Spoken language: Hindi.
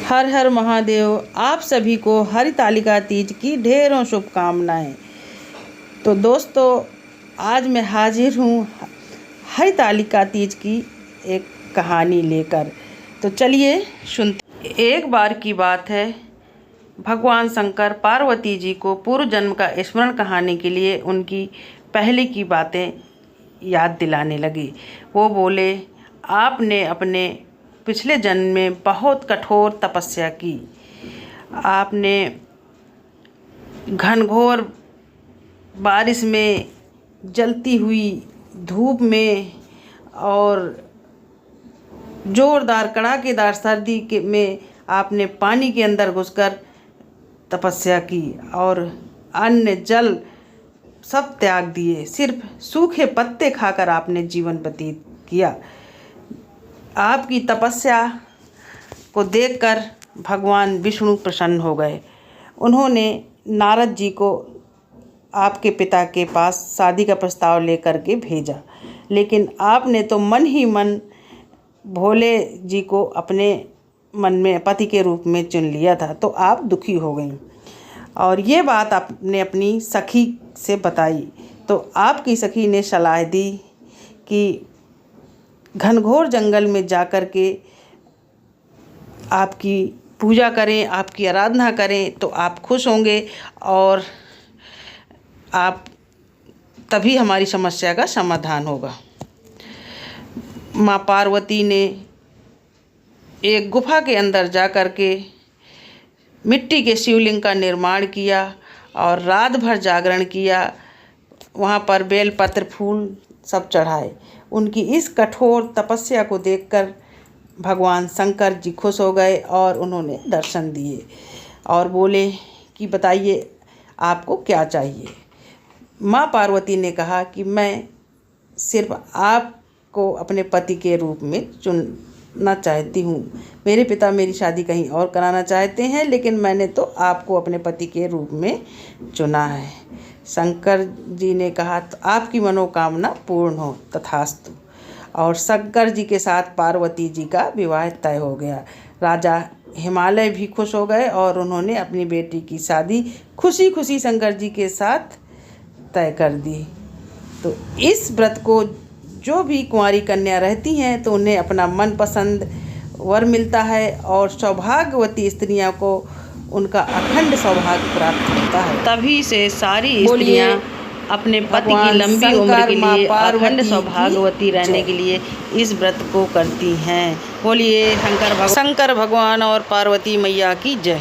हर हर महादेव। आप सभी को हरितालिका तीज की ढेरों शुभकामनाएं। तो दोस्तों, आज मैं हाजिर हूँ हरितालिका तीज की एक कहानी लेकर। तो चलिए सुनते। एक बार की बात है, भगवान शंकर पार्वती जी को पूर्व जन्म का स्मरण कराने के लिए उनकी पहले की बातें याद दिलाने लगी। वो बोले, आपने अपने पिछले जन्म में बहुत कठोर तपस्या की। आपने घनघोर बारिश में, जलती हुई धूप में और ज़ोरदार कड़ाकेदार सर्दी के में आपने पानी के अंदर घुसकर तपस्या की और अन्न जल सब त्याग दिए। सिर्फ सूखे पत्ते खाकर आपने जीवन व्यतीत किया। आपकी तपस्या को देखकर भगवान विष्णु प्रसन्न हो गए। उन्होंने नारद जी को आपके पिता के पास शादी का प्रस्ताव लेकर के भेजा, लेकिन आपने तो मन ही मन भोले जी को अपने मन में पति के रूप में चुन लिया था। तो आप दुखी हो गई और ये बात आपने अपनी सखी से बताई। तो आपकी सखी ने सलाह दी कि घनघोर जंगल में जाकर के आपकी पूजा करें, आपकी आराधना करें, तो आप खुश होंगे और आप तभी हमारी समस्या का समाधान होगा। माँ पार्वती ने एक गुफा के अंदर जाकर के मिट्टी के शिवलिंग का निर्माण किया और रात भर जागरण किया। वहाँ पर बेलपत्र फूल सब चढ़ाए। उनकी इस कठोर तपस्या को देखकर भगवान शंकर जी खुश हो गए और उन्होंने दर्शन दिए और बोले कि बताइए आपको क्या चाहिए। माँ पार्वती ने कहा कि मैं सिर्फ आपको अपने पति के रूप में चुनना चाहती हूँ। मेरे पिता मेरी शादी कहीं और कराना चाहते हैं, लेकिन मैंने तो आपको अपने पति के रूप में चुना है। शंकर जी ने कहा, तो आपकी मनोकामना पूर्ण हो, तथास्तु। और शंकर जी के साथ पार्वती जी का विवाह तय हो गया। राजा हिमालय भी खुश हो गए और उन्होंने अपनी बेटी की शादी खुशी खुशी शंकर जी के साथ तय कर दी। तो इस व्रत को जो भी कुंवारी कन्या रहती हैं तो उन्हें अपना मनपसंद वर मिलता है और सौभाग्यवती स्त्रियों को उनका अखंड सौभाग्य प्राप्त होता है। तभी से सारी स्त्रियां अपने पति की लंबी उम्र के लिए, अखंड सौभाग्यवती रहने के लिए इस व्रत को करती हैं। बोलिए शंकर भगवान और पार्वती मैया की जय।